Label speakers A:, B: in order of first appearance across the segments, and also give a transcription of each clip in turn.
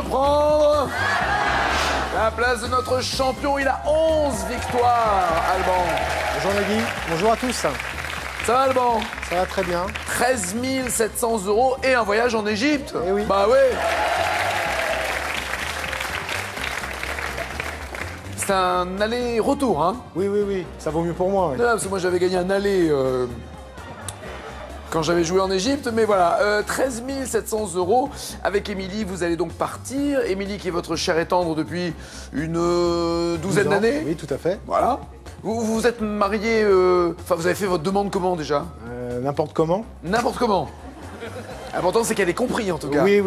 A: prendre la place de notre champion. Il a 11 victoires, Alban.
B: Bonjour Nagui, bonjour à tous. Ça
A: Ça va, Alban?
B: va très bien.
A: 13 700 € et un voyage en Égypte.
B: Eh oui.
A: Bah ouais. C'est un aller-retour, hein?
B: Oui, ça vaut mieux pour moi. Oui.
A: Non, parce que moi j'avais gagné un aller quand j'avais joué en Égypte, mais voilà, 13 700 € avec Émilie. Vous allez donc partir. Émilie qui est votre chère et tendre depuis une douzaine
B: 12 ans.
A: d'années.
B: Oui, tout à fait.
A: Voilà. Vous vous êtes marié, enfin vous avez fait votre demande comment déjà?
B: N'importe comment.
A: N'importe comment. L'important c'est qu'elle ait compris en tout cas.
B: Oui.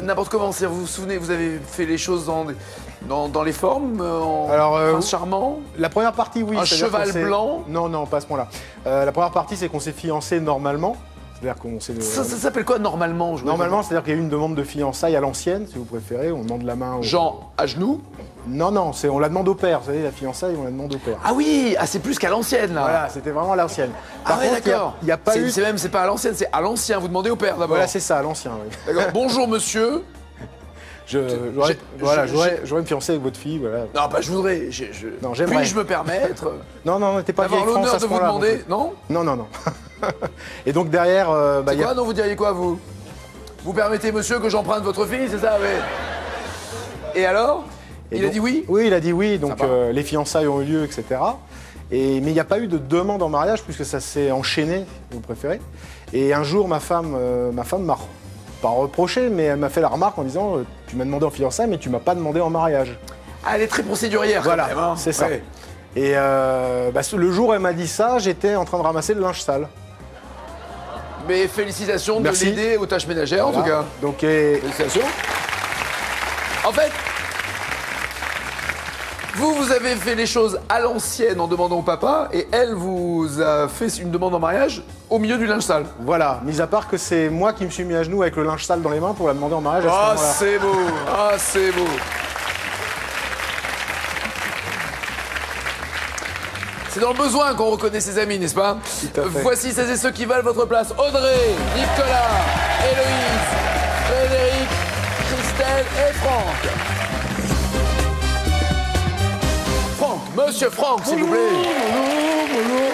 A: N'importe comment, c'est-à-dire, vous vous souvenez, vous avez fait les choses dans les formes, en
B: Alors,
A: prince charmant?
B: La première partie, oui.
A: Un
B: c'est-à-dire
A: cheval
B: qu'on s'est-
A: blanc?
B: Non, pas à ce point-là. La première partie, c'est qu'on s'est fiancés normalement. C'est-à-dire qu'on s'est...
A: Ça s'appelle quoi normalement?
B: Normalement, c'est-à-dire qu'il y a eu une demande de fiançailles à l'ancienne, si vous préférez. On demande la main au...
A: Genre à genoux?
B: Non, on la demande au père. Vous savez, la fiançaille, on la demande au père.
A: Ah oui, c'est plus qu'à l'ancienne là.
B: Voilà, c'était vraiment à l'ancienne.
A: Ah ouais, d'accord.
B: Il n'y a pas eu...
A: C'est pas à l'ancienne, c'est à l'ancien. Vous demandez au père d'abord.
B: Voilà, c'est ça, à l'ancien, oui.
A: D'accord. Bonjour monsieur.
B: J'aurais me fiancer avec votre fille, voilà.
A: Non, bah je voudrais.
B: Non, j'aimerais.
A: Puis-je me permettre
B: Non, t'es pas
A: d'avoir
B: vieille France
A: l'honneur
B: à ce
A: de vous
B: point-là,
A: demander? Non.
B: Non. Et donc derrière,
A: C'est
B: il y a...
A: quoi? Non, vous diriez quoi vous? Vous permettez monsieur que j'emprunte votre fille, c'est ça? Ouais. Et alors? Il a dit oui?
B: Oui, il a dit oui. Donc
A: Sympa.
B: les fiançailles ont eu lieu, etc. Mais il n'y a pas eu de demande en mariage puisque ça s'est enchaîné, si vous préférez. Et un jour, ma femme m'a pas reproché, mais elle m'a fait la remarque en disant tu m'as demandé en fiançailles, mais tu m'as pas demandé en mariage.
A: Ah, elle est très procédurière.
B: Voilà,
A: quand même, hein.
B: c'est ça.
A: Ouais.
B: Et le jour où elle m'a dit ça, j'étais en train de ramasser le linge sale.
A: Mais félicitations
B: Merci.
A: de l'aider aux tâches ménagères, en tout
B: Voilà.
A: cas.
B: Donc,
A: Félicitations. En fait, vous avez fait les choses à l'ancienne en demandant au papa, et elle vous a fait une demande en mariage au milieu du linge sale.
B: voilà, mis à part que c'est moi qui me suis mis à genoux avec le linge sale dans les mains pour la demander en mariage à ce
A: Ah,
B: moment-là.
A: c'est beau. Ah, c'est beau. C'est dans le besoin qu'on reconnaît ses amis, n'est-ce pas?
B: Tout à fait.
A: Voici celles et ceux qui valent votre place. Audrey, Nicolas, Héloïse, Frédéric, Christelle et Franck. Franck, monsieur Franck, s'il vous plaît.
C: Bonjour.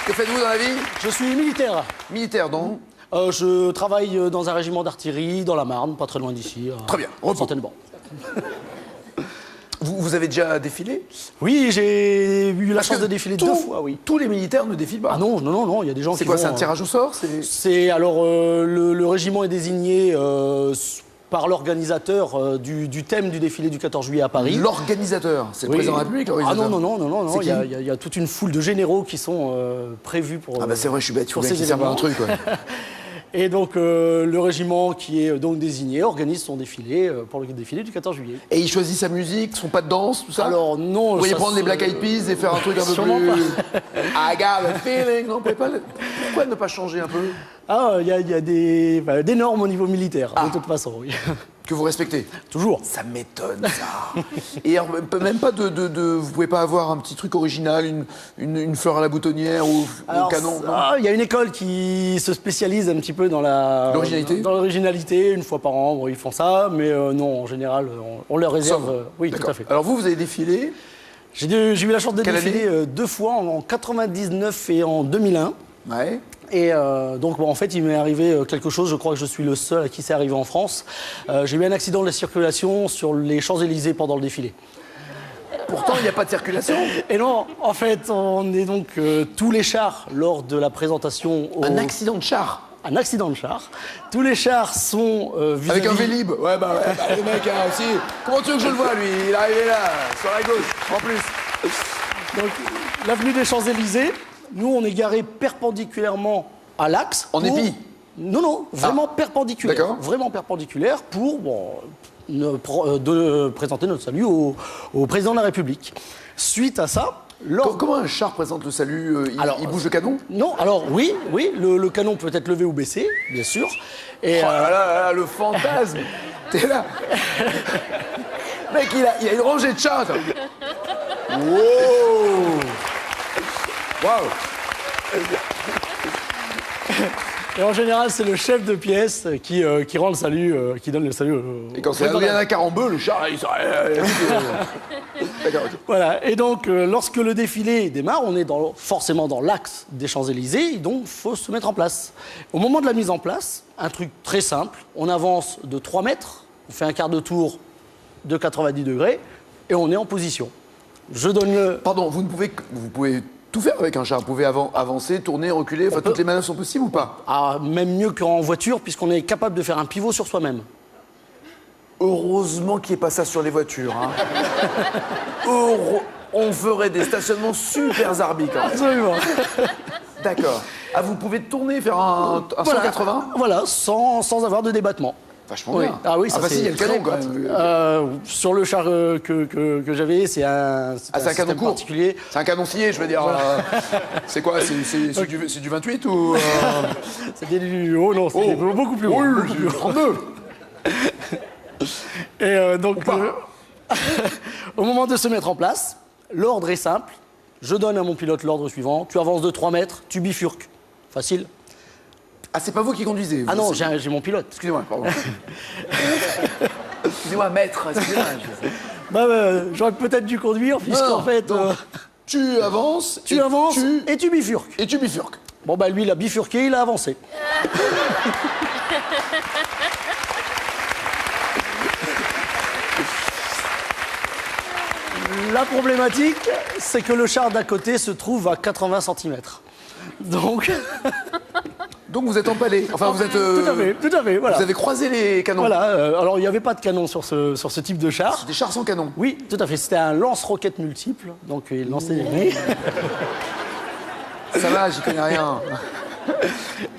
A: Que faites-vous dans la vie?
C: Je suis militaire.
A: Militaire, donc.
C: Je travaille dans un régiment d'artillerie dans la Marne, pas très loin d'ici.
A: Très bien,
C: Une
A: repos.
C: centaine de bornes.
A: Vous avez déjà défilé?
C: Oui, j'ai eu la chance
A: que
C: de défiler
A: tout-
C: 2 fois, oui.
A: Tous les militaires ne défilent pas.
C: Ah non, il y a des gens
A: C'est
C: qui
A: quoi,
C: vont,
A: c'est un tirage au sort?
C: C'est alors le régiment est désigné par l'organisateur du thème du défilé du 14 juillet à Paris.
A: L'organisateur, c'est le
C: Oui.
A: président de la République,
C: Ah
A: l'organisateur.
C: non,
A: C'est
C: il y a toute une foule de généraux qui sont prévus pour.
A: Ah bah c'est vrai, je suis bête, il faut
C: pour
A: bien
C: ces
A: qu'il serve à un
C: événements.
A: truc. Ouais.
C: Et donc le régiment qui est donc désigné organise son défilé pour le défilé du 14 juillet.
A: Et il choisit sa musique, son pas de danse, tout ça?
C: Alors non,
A: Vous pourriez
C: ça
A: prendre
C: se-
A: les Black Eyed Peas et faire un truc un peu
C: Sûrement
A: plus... I got a feeling. Non, vous pouvez pas pourquoi ne pas changer un peu?
C: Ah, il y a des normes au niveau militaire, de toute façon, oui.
A: Que vous respectez?
C: Toujours.
A: Ça m'étonne, ça. Et alors, même pas vous pouvez pas avoir un petit truc original, une fleur à la boutonnière ou au
C: Alors,
A: canon? Non.
C: il y a une école qui se spécialise un petit peu dans
A: L'originalité?
C: Dans l'originalité, une fois par an, bon, ils font ça, mais non, en général, on leur réserve.
A: Ça va.
C: Oui, tout
A: D'accord.
C: à fait.
A: Alors vous avez défilé.
C: J'ai eu la chance de
A: Quelle
C: défiler 2 fois, en 99 et en 2001.
A: Ouais.
C: Et donc, en fait, il m'est arrivé quelque chose, je crois que je suis le seul à qui c'est arrivé en France. J'ai eu un accident de la circulation sur les Champs-Élysées pendant le défilé.
A: Pourtant, il n'y a pas de circulation.
C: Et non, en fait, on est donc tous les chars lors de la présentation.
A: Un accident de char.
C: Un accident de char. Tous les chars sont
A: Avec
C: vis-à-vis-
A: un Vélib. Ouais, bah, le mec, hein, aussi. Comment tu veux que je le vois, lui? Il est arrivé là, sur la gauche, en plus.
C: Donc, l'avenue des Champs-Élysées. Nous, on est garé perpendiculairement à l'axe.
A: En
C: pour-
A: épi?
C: Non, vraiment perpendiculaire.
A: D'accord.
C: Vraiment perpendiculaire pour de présenter notre salut au président de la République. Suite à ça,
A: Comment un char présente le salut? Il bouge le canon?
C: Non, alors oui, le canon peut être levé ou baissé, bien sûr. Et
A: Oh là là, le fantasme. T'es là. Mec, il a une rangée de chats. toi. Wow. Waouh.
C: Et en général, c'est le chef de pièce qui rend le salut, qui donne le salut.
A: Et quand c'est Adriana Carambeu, le char, il s'arrête. D'accord, ok.
C: Voilà. Et donc, lorsque le défilé démarre, on est forcément dans l'axe des Champs-Élysées, donc il faut se mettre en place. Au moment de la mise en place, un truc très simple, on avance de 3 mètres, on fait un quart de tour de 90 degrés, et on est en position. Je donne le...
A: Pardon, vous pouvez tout faire avec un char. Vous pouvez avancer, tourner, reculer. Enfin, toutes les manœuvres sont possibles ou pas?
C: Ah, même mieux qu'en voiture, puisqu'on est capable de faire un pivot sur soi-même.
A: Heureusement qu'il n'y ait pas ça sur les voitures. Hein. On ferait des stationnements super zarbiques. Hein.
C: Absolument.
A: D'accord. Ah, vous pouvez tourner, faire un 180?
C: Voilà, sans avoir de débattement.
A: Vachement bien.
C: Ah oui, ça
A: bah si, il y a le canon quand même.
C: Sur le char que j'avais, c'est un
A: canon court
C: particulier.
A: C'est un canoncier, je veux dire. C'est quoi? C'est du 28 ou
C: C'était du... Oh non, c'était beaucoup plus haut.
A: Oui,
C: beaucoup plus haut.
A: 32.
C: Et donc, au moment de se mettre en place, l'ordre est simple. Je donne à mon pilote l'ordre suivant. Tu avances de 3 mètres, tu bifurques. Facile.
A: Ah, c'est pas vous qui conduisez?
C: Ah non, j'ai mon pilote.
A: Excusez-moi, pardon. Excusez-moi, maître. Excusez-moi.
C: J'aurais peut-être dû conduire, puisqu'en fait...
A: Tu avances.
C: Tu avances et tu bifurques.
A: Et tu bifurques.
C: Bon, bah lui, il a bifurqué, il a avancé. La problématique, c'est que le char d'à côté se trouve à 80 cm. Donc
A: vous êtes empalé. Enfin, vous êtes.
C: Tout à fait, voilà.
A: Vous avez croisé les canons.
C: Voilà, alors il n'y avait pas de canon sur ce type de char.
A: C'est des chars sans canon.
C: Oui, tout à fait. C'était un lance-roquettes multiple, donc il lançait les grenades.
A: Ça va, j'y connais rien.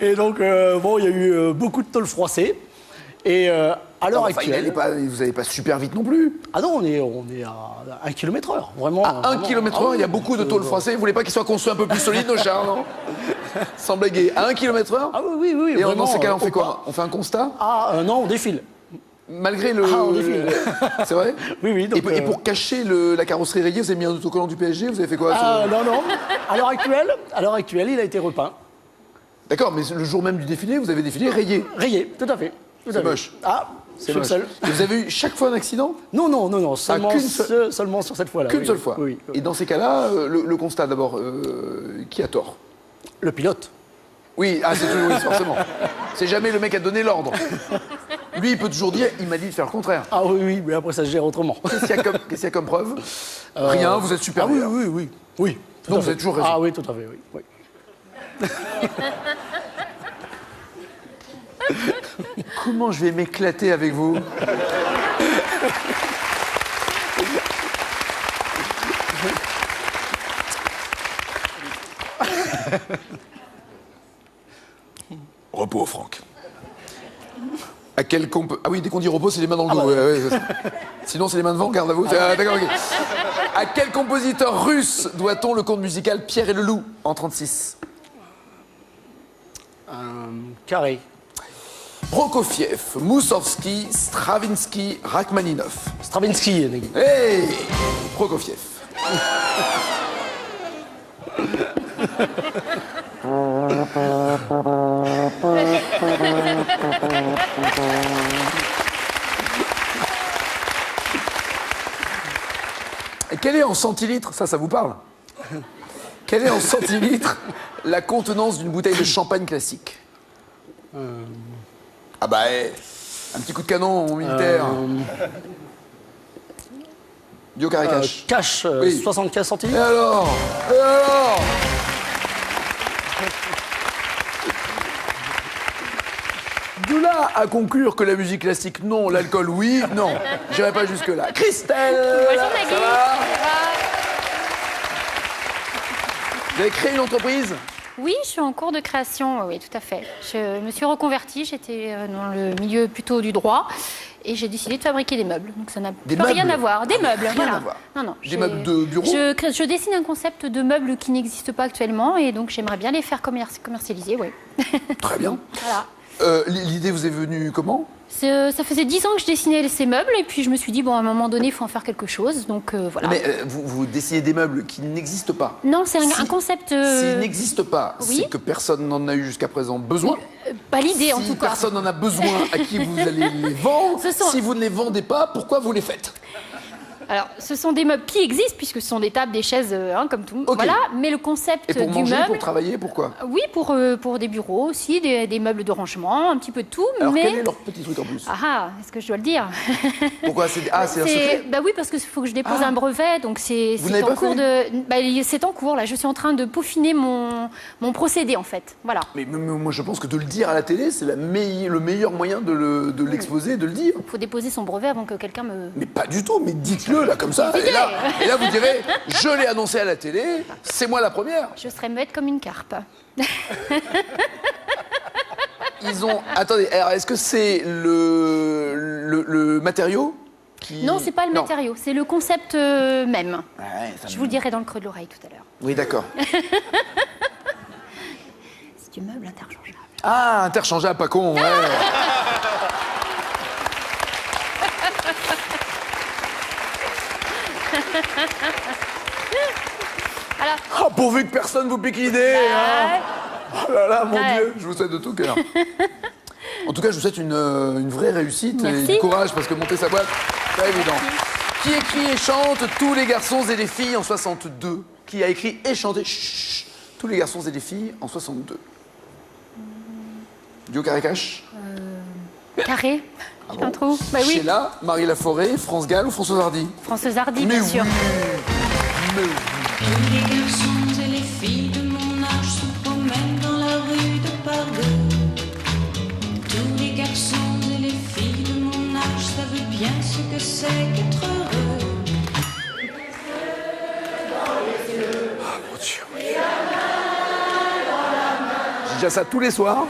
C: Et donc, bon, il y a eu beaucoup de tôle froissée. Et à l'heure actuelle...
A: vous n'allez pas super vite non plus.
C: Ah non, on est à 1 km/h, vraiment.
A: À 1 km/h, il y a beaucoup de tôle froissée. Vous voulez pas qu'ils soient construits un peu plus solides, nos chars, non? Sans blaguer. À 1 km/h?
C: Ah oui.
A: Et
C: vraiment,
A: dans ces cas-là, on fait quoi? On fait un constat?
C: Non, on défile.
A: Malgré le...
C: on défile.
A: C'est vrai?
C: Oui. Donc,
A: et pour cacher la carrosserie rayée, vous avez mis un autocollant du PSG? Vous avez fait quoi?
C: Non. À l'heure actuelle, il a été repeint.
A: D'accord, mais le jour même du défilé, vous avez défilé rayé.
C: Rayé, tout à fait.
A: C'est moche.
C: Ah, je suis le seul.
A: Et vous avez eu chaque fois un accident?
C: Non, seulement sur cette fois-là.
A: Qu'une seule fois.
C: Oui.
A: Et dans ces cas-là, le constat d'abord, qui a tort?
C: Le pilote.
A: Oui, c'est toujours oui, forcément. C'est jamais le mec à donner l'ordre. Lui, il peut toujours dire, il m'a dit de faire le contraire.
C: Ah oui, mais après ça se gère autrement.
A: Qu'est-ce qu'il y a comme preuve? Rien, vous êtes supérieur.
C: Oui.
A: Donc vous avez toujours raison.
C: Ah oui, tout à fait, oui.
A: Comment je vais m'éclater avec vous? Repos, Franck. Ah oui, dès qu'on dit repos, c'est les mains dans le dos. Ouais, c'est ça. Sinon, c'est les mains devant, garde à vous. D'accord, ok. À quel compositeur russe doit-on le conte musical Pierre et le Loup en 36?
C: Carré.
A: Prokofiev, Moussorgsky, Stravinsky, Rachmaninov.
C: Stravinsky, Nagui.
A: Hey, Prokofiev. Et quelle est en centilitres, ça vous parle? Quelle est en centilitres la contenance d'une bouteille de champagne classique? Ah bah, un petit coup de canon militaire. Dio Caracache.
C: Cash,
A: Oui.
C: 75
A: Et
C: centilitres.
A: alors? De là à conclure que la musique classique, non, l'alcool, oui, non. J'irai pas jusque-là. Christelle!
D: Bonjour Nagui.
A: Ça va? Vous avez créé une entreprise?
D: Oui, je suis en cours de création, oui, tout à fait. Je me suis reconvertie, j'étais dans le milieu plutôt du droit et j'ai décidé de fabriquer des meubles. Donc ça n'a
A: Des
D: rien
A: meubles
D: à voir. Des meubles,
A: Rien
D: voilà.
A: à voir.
D: Non,
A: Des meubles de bureau?
D: Je dessine un concept de meubles qui n'existe pas actuellement et donc j'aimerais bien les faire commercialiser, oui.
A: Très bien.
D: Voilà.
A: L'idée vous est venue comment?
D: Ça faisait 10 ans que je dessinais ces meubles et puis je me suis dit, bon, à un moment donné, il faut en faire quelque chose. Donc voilà.
A: Mais vous dessinez des meubles qui n'existent pas.
D: Non, c'est un concept.
A: S'ils n'existent pas,
D: oui.
A: c'est que personne n'en a eu jusqu'à présent besoin.
D: Pas l'idée en
A: Si
D: tout cas.
A: personne n'en a besoin, à qui vous allez les vendre? Si vous ne les vendez pas, pourquoi vous les faites?
D: Alors, ce sont des meubles qui existent, puisque ce sont des tables, des chaises, comme tout.
A: Ok.
D: Voilà, mais le concept
A: Et pour
D: du
A: manger,
D: meuble.
A: pour travailler, pourquoi?
D: Oui, pour des bureaux aussi, des meubles de rangement, un petit peu de tout.
A: Alors
D: mais...
A: quel est leur petit truc en plus?
D: Ah, est-ce que je dois le dire?
A: Pourquoi? C'est un secret?
D: Bah oui, parce qu'il faut que je dépose un brevet, donc c'est
A: Vous n'avez
D: en
A: pas
D: cours
A: fait
D: de. Bah, c'est en cours là. Je suis en train de peaufiner mon procédé en fait. Voilà.
A: Mais moi je pense que de le dire à la télé, c'est le meilleur moyen de l'exposer, de le dire.
D: Il faut déposer son brevet avant que quelqu'un me.
A: Mais pas du tout, mais dites-le là comme ça. Et là vous direz, je l'ai annoncé à la télé, c'est moi la première.
D: Je serais muette comme une carpe.
A: Ils ont. Attendez, alors est-ce que c'est le matériau qui...
D: Non, c'est pas le
A: Non.
D: matériau, c'est le concept même.
A: Ouais, ça
D: Je
A: me-
D: vous le dirai dans le creux de l'oreille tout à l'heure.
A: Oui, d'accord.
D: C'est du meuble interchangeable.
A: Ah, interchangeable, pas con, ouais.
D: Alors,
A: Oh, pourvu que personne vous pique l'idée, hein. Oh là là, mon
D: Ouais.
A: Dieu, je vous souhaite de tout cœur. En tout cas, je vous souhaite une vraie réussite et
D: Merci.
A: du courage, parce que monter sa boîte, c'est pas évident. Qui écrit et chante tous les garçons et les filles en 62? Qui a écrit et chanté chut, tous les garçons et les filles en 62? Dio Caracache?
D: carré, j'ai un trou. Bah oui,
A: Sheila, Marie Laforêt, France Gall ou Françoise Hardy?
D: Françoise Hardy,
A: Mais
D: bien
A: oui.
D: sûr.
A: Mais oui.
E: Tous les garçons et les filles de mon âge se promènent dans la rue de Pardieu. Tous les garçons et les filles de mon âge savent bien ce que c'est qu'être heureux.
A: Mon Dieu. J'ai déjà ça tous les soirs,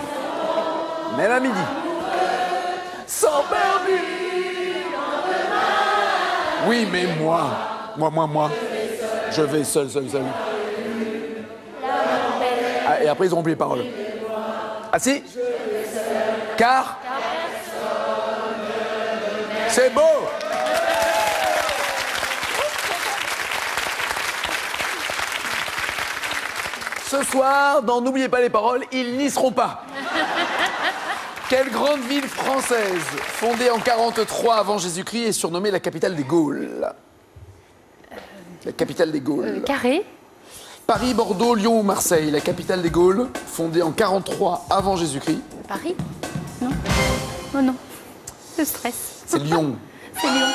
A: même à midi. Sans perdu. Oui, mais moi, je vais seul. Ah, et après, ils ont oublié les paroles. Ah si? Car c'est beau. Ce soir, dans N'oubliez pas les paroles, ils n'y seront pas. Quelle grande ville française, fondée en 43 avant Jésus-Christ, est surnommée la capitale des Gaules? La capitale des Gaules.
D: Carré,
A: Paris, Bordeaux, Lyon ou Marseille, la capitale des Gaules, fondée en 43 avant Jésus-Christ.
D: Paris? Non. Oh non. Le stress.
A: C'est Lyon.
D: C'est Lyon.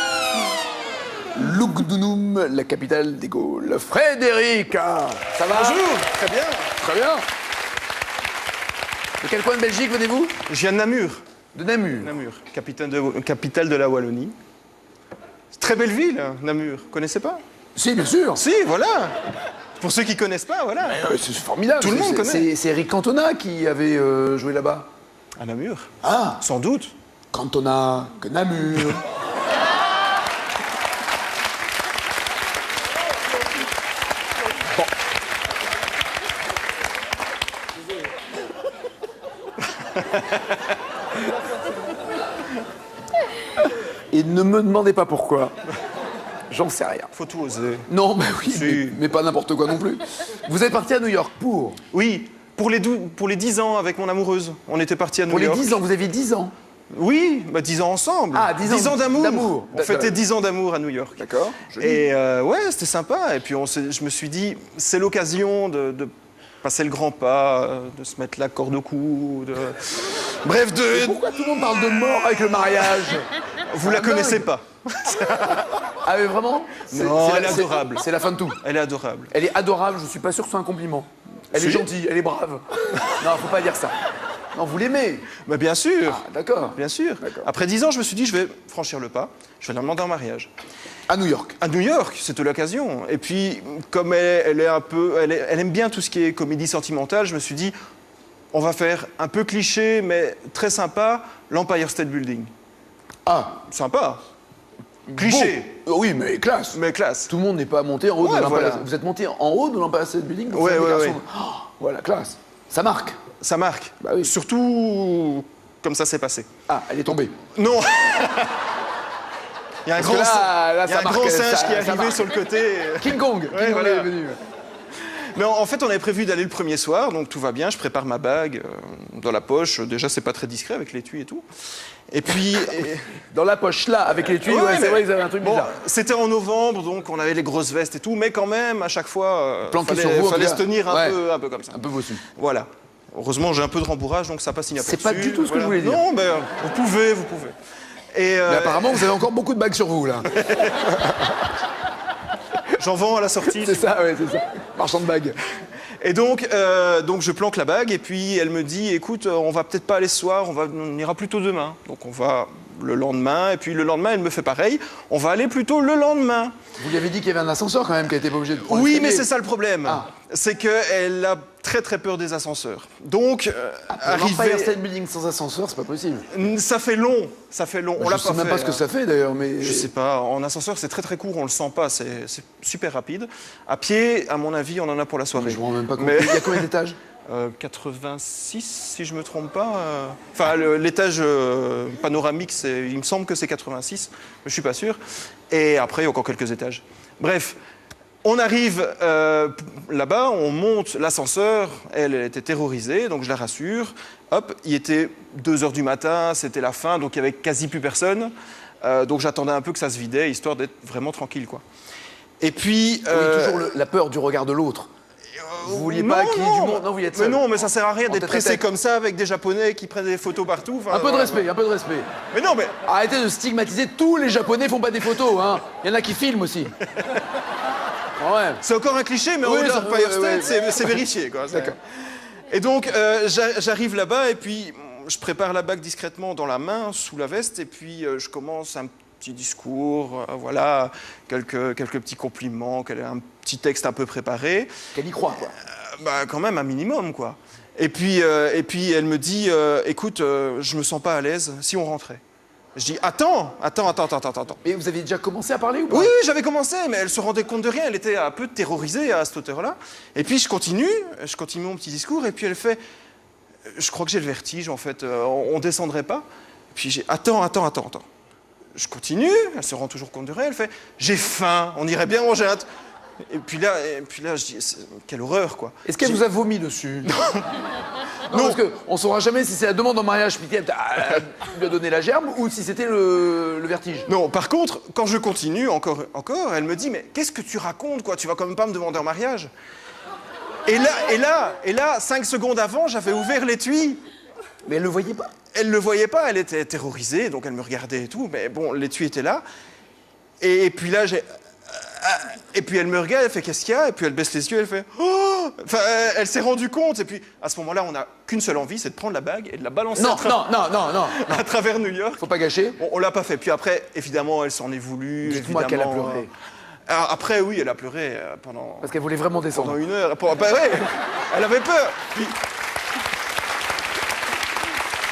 A: Lugdunum, la capitale des Gaules. Frédéric, ça va?
F: Bonjour, très bien.
A: Très bien. De quel coin de Belgique venez-vous?
F: Je viens de Namur.
A: De Namur.
F: Namur, capitale de la Wallonie. Très belle ville, hein, Namur. Connaissez pas?
A: Si, bien sûr.
F: Si, voilà. Pour ceux qui connaissent pas, voilà.
A: C'est formidable.
F: Tout le monde connaît.
A: C'est Eric Cantona qui avait joué là-bas.
F: À Namur.
A: Ah,
F: Sans doute.
A: Cantona, que Namur. Bon. Et ne me demandez pas pourquoi. J'en sais rien.
F: Faut tout oser.
A: Non, mais oui,
F: Si.
A: mais pas n'importe quoi non plus. Vous êtes parti à New York pour
F: Oui, pour les 10 ans avec mon amoureuse. On était partis à New
A: Pour les
F: York.
A: 10 ans, vous aviez 10 ans.
F: Oui, 10 ans ensemble.
A: Ah, 10 ans
F: d'amour.
A: d'amour.
F: On fêtait 10 ans d'amour à New York.
A: D'accord. joli.
F: Et ouais, c'était sympa. Et puis je me suis dit, c'est l'occasion de passer le grand pas, de se mettre la corde au cou. Bref,
A: Pourquoi tout le monde parle de mort avec le mariage?
F: vous la
A: dingue.
F: connaissez pas.
A: Ah mais vraiment?
F: Non, elle est
A: c'est-
F: adorable.
A: C'est la fin de tout.
F: Elle est adorable.
A: Elle est adorable, je suis pas sûr que ce soit un compliment. Elle est
F: Si.
A: gentille, elle est brave. Non, faut pas dire ça. Non, vous l'aimez.
F: Mais bien sûr.
A: Ah, d'accord.
F: Bien sûr.
A: D'accord.
F: Après 10 ans, je me suis dit, je vais franchir le pas. Je vais la demander en mariage.
A: À New York.
F: À New York, c'était l'occasion. Et puis, comme elle aime bien tout ce qui est comédie sentimentale, je me suis dit, on va faire un peu cliché, mais très sympa, l'Empire State Building.
A: Ah,
F: Sympa. Cliché,
A: bon. Oui, mais classe.
F: mais classe.
A: Tout le monde n'est pas monté en haut de
F: Ouais,
A: l'Empire.
F: voilà.
A: Vous êtes monté en haut de l'Empire State Building. donc
F: Ouais,
A: c'est un des
F: ouais,
A: garçons. Oh, voilà, classe. Ça marque.
F: Ça marque.
A: Bah oui.
F: Surtout comme ça s'est passé.
A: Ah, elle est tombée.
F: Non. Il y a un
A: Parce que là,
F: il y a
A: ça
F: un
A: marque,
F: grand singe
A: ça-
F: qui est
A: ça
F: arrivé
A: marque.
F: sur le côté.
A: King Kong. King
F: Ouais,
A: Kong
F: voilà.
A: est venu.
F: Mais en fait, on avait prévu d'aller le premier soir, donc tout va bien. Je prépare ma bague dans la poche. Déjà, c'est pas très discret avec l'étui et tout. Et puis.
A: Dans la poche là, avec les tuyaux,
F: Ouais,
A: c'est
F: mais-
A: vrai qu'ils avaient un truc
F: Bon,
A: bizarre.
F: c'était en novembre, donc on avait les grosses vestes et tout, mais quand même, à chaque fois,
A: Planqué
F: fallait,
A: sur vous, en tout
F: fallait
A: cas.
F: se tenir
A: Ouais.
F: un peu comme ça.
A: Un peu bossu.
F: Voilà. Heureusement, j'ai un peu de rembourrage, donc ça passe inaperçu.
A: C'est pas du tout ce que je voulais dire.
F: Non, mais vous pouvez. Et
A: Mais apparemment, vous avez encore beaucoup de bagues sur vous, là.
F: j'en vends à la sortie.
A: C'est ça, ouais, c'est ça. Marchand de bagues.
F: Et donc je planque la bague, et puis elle me dit, écoute, on va peut-être pas aller ce soir, on ira plutôt demain. Donc on va le lendemain, et puis le lendemain, elle me fait pareil, on va aller plutôt le lendemain.
A: Vous lui avez dit qu'il y avait un ascenseur quand même, qu'elle n'était pas obligée de prendre
F: Oui,
A: l'escalier.
F: mais c'est ça le problème.
A: Ah.
F: C'est qu'elle a très très peur des ascenseurs. Donc,
A: L'Empire State Building sans ascenseur, c'est pas possible.
F: ça fait long. On
A: Je
F: l'a
A: sais
F: pas
A: même
F: fait,
A: pas ce que
F: hein.
A: ça fait d'ailleurs, mais.
F: Je sais pas, en ascenseur c'est très très court, on le sent pas, c'est super rapide. À pied, à mon avis, on en a pour la soirée.
A: Je me rends même pas compte.
F: Mais-
A: Il y a combien d'étages
F: 86, si je me trompe pas. Enfin, l'étage panoramique, il me semble que c'est 86, mais je suis pas sûr. Et après, il y a encore quelques étages. Bref, on arrive là-bas, on monte l'ascenseur. Elle était terrorisée, donc je la rassure. Hop, il était 2h du matin, c'était la fin, donc il y avait quasi plus personne. Donc j'attendais un peu que ça se vidait, histoire d'être vraiment tranquille, quoi. Et puis...
A: Oui, toujours la peur du regard de l'autre. Vous vouliez pas qu'il y ait du monde. Non, vous y êtes
F: mais
A: seul.
F: non, mais ça sert à rien
A: En
F: d'être
A: tête à
F: pressé
A: tête.
F: comme ça avec des Japonais qui prennent des photos partout. Enfin,
A: Un peu de
F: voilà.
A: respect, un peu de respect.
F: Mais non, mais
A: Arrêtez de stigmatiser, tous les Japonais font pas des photos, hein. Il y en a qui filment aussi. Ouais.
F: c'est encore un cliché, mais
A: Oui,
F: au-delà
A: ça-
F: de Empire
A: ouais,
F: State,
A: ouais.
F: c'est vérifié, quoi.
A: D'accord.
F: Et donc, j'arrive là-bas et puis je prépare la bague discrètement dans la main, sous la veste, et puis je commence un petit discours, voilà, quelques petits compliments, un petit texte un peu préparé.
A: Qu'elle y croit, quoi.
F: Bah, quand même un minimum, quoi. Et puis elle me dit, écoute, je me sens pas à l'aise, si on rentrait. Je dis, attends.
A: Mais vous aviez déjà commencé à parler ou pas
F: Oui, j'avais commencé, mais elle se rendait compte de rien, elle était un peu terrorisée à cette hauteur-là. Et puis je continue mon petit discours, et puis elle fait, je crois que j'ai le vertige, en fait, on descendrait pas. Puis j'ai, attends. Je continue, elle se rend toujours compte de rien, elle fait, j'ai faim, on irait bien manger un... Et puis là, je dis, quelle horreur, quoi.
A: Est-ce qu'elle vous a vomi dessus Non, parce qu'on ne saura jamais si c'est la demande en mariage, puis qu'elle lui a donné la gerbe, ou si c'était le vertige.
F: Non, par contre, quand je continue encore, elle me dit, mais qu'est-ce que tu racontes, quoi? Tu vas quand même pas me demander en mariage? Et là, 5 secondes avant, j'avais ouvert l'étui.
A: Mais elle le voyait pas.
F: Elle le voyait pas, elle était terrorisée, donc elle me regardait et tout, mais bon, l'étui était là. Et puis là, et puis elle me regarde, elle fait qu'est-ce qu'il y a? Et puis elle baisse les yeux, elle fait oh! Enfin, elle s'est rendue compte. Et puis à ce moment-là, on n'a qu'une seule envie, c'est de prendre la bague et de la balancer
A: Non.
F: à travers New York.
A: Faut pas gâcher.
F: Bon, on l'a pas fait. Puis après, évidemment, elle s'en est voulu.
A: Dites-moi qu'elle a pleuré.
F: Alors, après, oui, elle a pleuré pendant
A: Parce qu'elle voulait vraiment descendre.
F: 1 heure. Bah ouais, elle avait peur.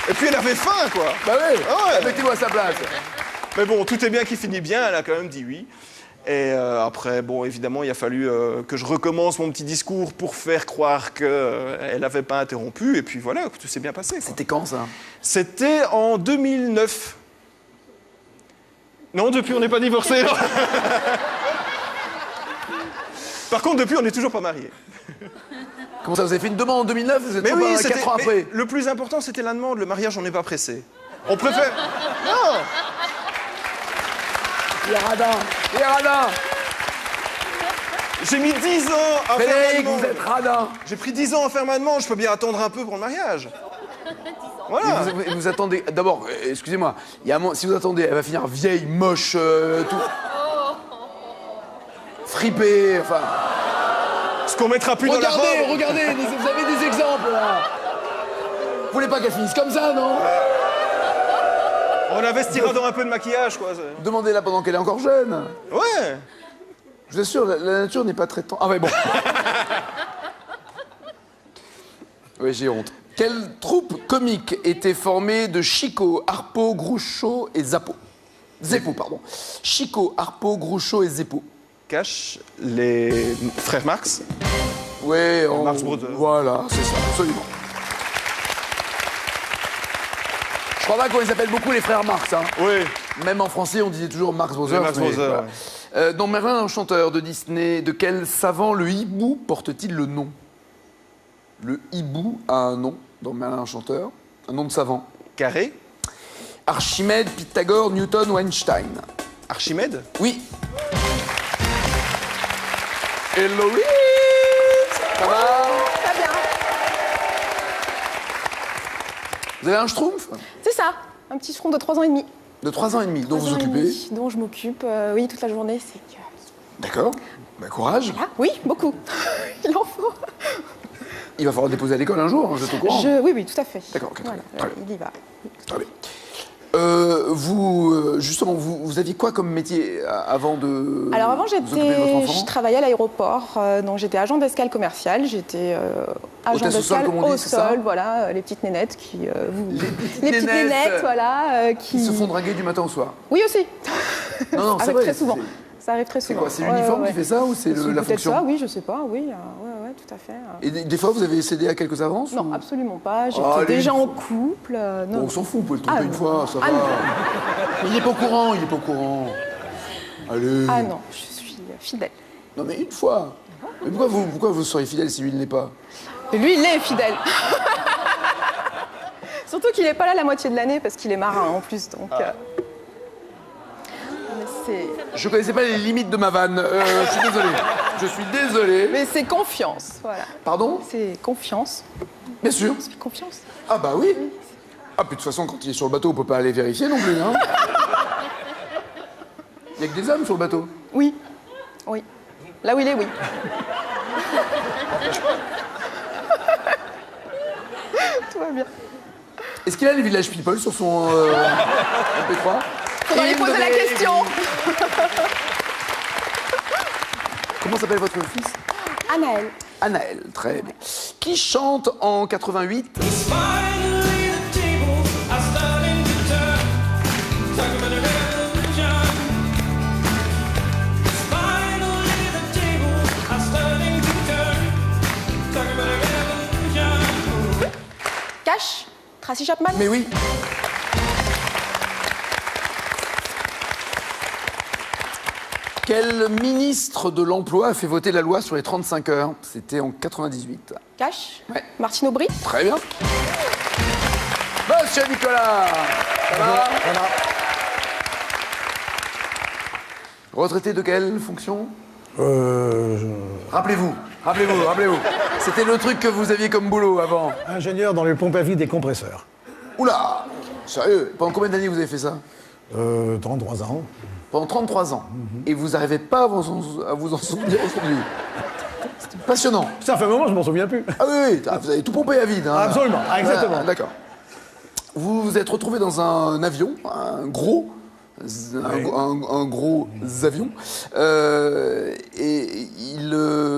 F: Et puis elle avait faim, quoi.
A: Bah oui,
F: Ah ouais.
A: mettez-vous à sa place.
F: Mais bon, tout est bien qui finit bien, elle a quand même dit oui. Et après, bon, évidemment, il a fallu que je recommence mon petit discours pour faire croire qu'elle n'avait pas interrompu. Et puis voilà, tout s'est bien passé, quoi.
A: C'était quand ça?
F: C'était en 2009. Non, depuis, on n'est pas divorcés. Par contre, depuis, on n'est toujours pas mariés.
A: Comment ça, vous avez fait une demande en 2009? Vous êtes
F: Mais oui,
A: 4 ans
F: mais
A: après.
F: le plus important, c'était la demande. Le mariage, on n'est pas pressé. On préfère... Non.
A: Les radins.
F: J'ai mis 10 ans à faire ma
A: Frédéric,
F: demande.
A: vous êtes radin.
F: J'ai pris 10 ans à faire ma demande, je peux bien attendre un peu pour le mariage.
A: Et
F: Voilà.
A: vous attendez. D'abord, excusez-moi, il y a un moment, si vous attendez, elle va finir vieille, moche, tout. Fripée, enfin.
F: Ce qu'on mettra plus dans la robe.
A: Regardez, vous avez des exemples là. Vous voulez pas qu'elle finisse comme ça, non?
F: On investira dans un peu de maquillage, quoi.
A: Demandez-la pendant qu'elle est encore jeune.
F: Ouais.
A: Je vous assure, la nature n'est pas très tendre. Ah ouais, bon. Oui, j'ai honte. Quelle troupe comique était formée de Chico, Harpo, Groucho et Zappo? Zeppo, pardon. Chico, Harpo, Groucho et Zeppo.
F: Cache les frères Marx.
A: Ouais,
F: Marx Brothers.
A: Voilà, c'est ça, absolument. crois pas qu'on les appelle beaucoup les frères Marx. Hein.
F: Oui.
A: Même en français, on disait toujours Marx Brothers.
F: Marx
A: mais
F: Brothers,
A: voilà.
F: ouais.
A: Dans Merlin l'Enchanteur de Disney, de quel savant le hibou porte-t-il le nom? Le hibou a un nom dans Merlin l'Enchanteur, un nom de savant.
F: Carré.
A: Archimède, Pythagore, Newton ou Einstein?
F: Archimède.
A: Oui. Héloïse, ça va?
G: Très bien.
A: Vous avez un schtroumpf
G: C'est ça, un petit front de 3 ans et demi.
A: de 3 ans et demi, dont
G: 3
A: vous
G: ans et
A: occupez.
G: demi, dont je m'occupe, oui, toute la journée. C'est que...
A: D'accord. Bah, courage.
G: Ah, oui, beaucoup. Il en faut.
A: Il va falloir le déposer à l'école un jour, hein, je suis au courant.
G: Oui, oui, tout à fait.
A: D'accord, ok, très
G: Voilà,
A: bien, très bien.
G: il y va.
A: Très bien. Justement, vous aviez quoi comme métier avant de
G: Alors avant,
A: vous occuper de votre enfant?
G: je travaillais à l'aéroport, donc j'étais agent d'escale commerciale, j'étais agent
A: Hôtesse au sol,
G: d'escale
A: comme on dit,
G: au
A: c'est ça
G: sol, voilà, les petites nénettes qui...
A: Les petites nénettes,
G: voilà,
A: Ils se font draguer du matin au soir.
G: Oui aussi.
A: Non, non,
G: Ça
A: c'est
G: arrive
A: vrai.
G: très souvent. Ça arrive très
A: C'est
G: souvent.
A: quoi? C'est l'uniforme
G: Ouais,
A: qui fait ça ou c'est la
G: peut-être
A: fonction?
G: ça, oui, je sais pas, oui, ouais, tout à fait.
A: Et des fois, vous avez cédé à quelques avances?
G: Non,
A: ou...
G: absolument pas. J'étais
A: allez,
G: déjà
A: il faut-
G: en couple. Non.
A: Bon, on s'en fout, vous pouvez le tromper
G: Ah,
A: une
G: non.
A: fois, ça
G: Ah,
A: va.
G: non.
A: Il est pas au courant, il est pas au courant. Allez.
G: Ah non, je suis fidèle.
A: Non, mais une fois. Mais pourquoi vous seriez fidèle si lui ne l'est pas?
G: Et lui, il est fidèle. Surtout qu'il n'est pas là la moitié de l'année parce qu'il est marin en plus. Donc, mais c'est...
A: Je connaissais pas les limites de ma vanne. Je suis désolé. Je suis désolé.
G: Mais c'est confiance, voilà.
A: Pardon?
G: C'est confiance.
A: Bien sûr.
G: C'est confiance.
A: Ah bah oui. Ah, puis de toute façon, quand il est sur le bateau, on peut pas aller vérifier non plus, hein. Il y a que des hommes sur le bateau.
G: Oui. Oui. Là où il est, oui. Tout va bien.
A: Est-ce qu'il a les Village People sur son MP3?
G: Faudra lui poser la question.
A: Comment s'appelle votre fils?
G: Anaël.
A: Anaël, très bien. Qui chante en 88
H: Finally, the tables are starting to turn. Talk about a revolution. Finally, the tables are starting to turn. Talk about a revolution.
G: Cash. Tracy Chapman.
A: Mais oui. Quel ministre de l'Emploi a fait voter la loi sur les 35 heures? C'était en 98.
G: Cash.
A: Ouais.
G: Martine Aubry.
A: Très bien. Monsieur Nicolas, ça va? Retraité de quelle fonction? Rappelez-vous. C'était le truc que vous aviez comme boulot avant.
I: Ingénieur dans les pompes à vide et compresseurs.
A: Oula! Sérieux? Pendant combien d'années vous avez fait ça?
I: 33 ans.
A: Pendant 33 ans. Et vous n'arrivez pas à vous en souvenir aujourd'hui. C'était passionnant.
I: Ça fait un moment, je m'en souviens plus.
A: Ah oui, vous avez tout pompé à vide. Hein.
I: Absolument, exactement.
A: Ah, d'accord. Vous vous êtes retrouvé dans un avion, un gros avion.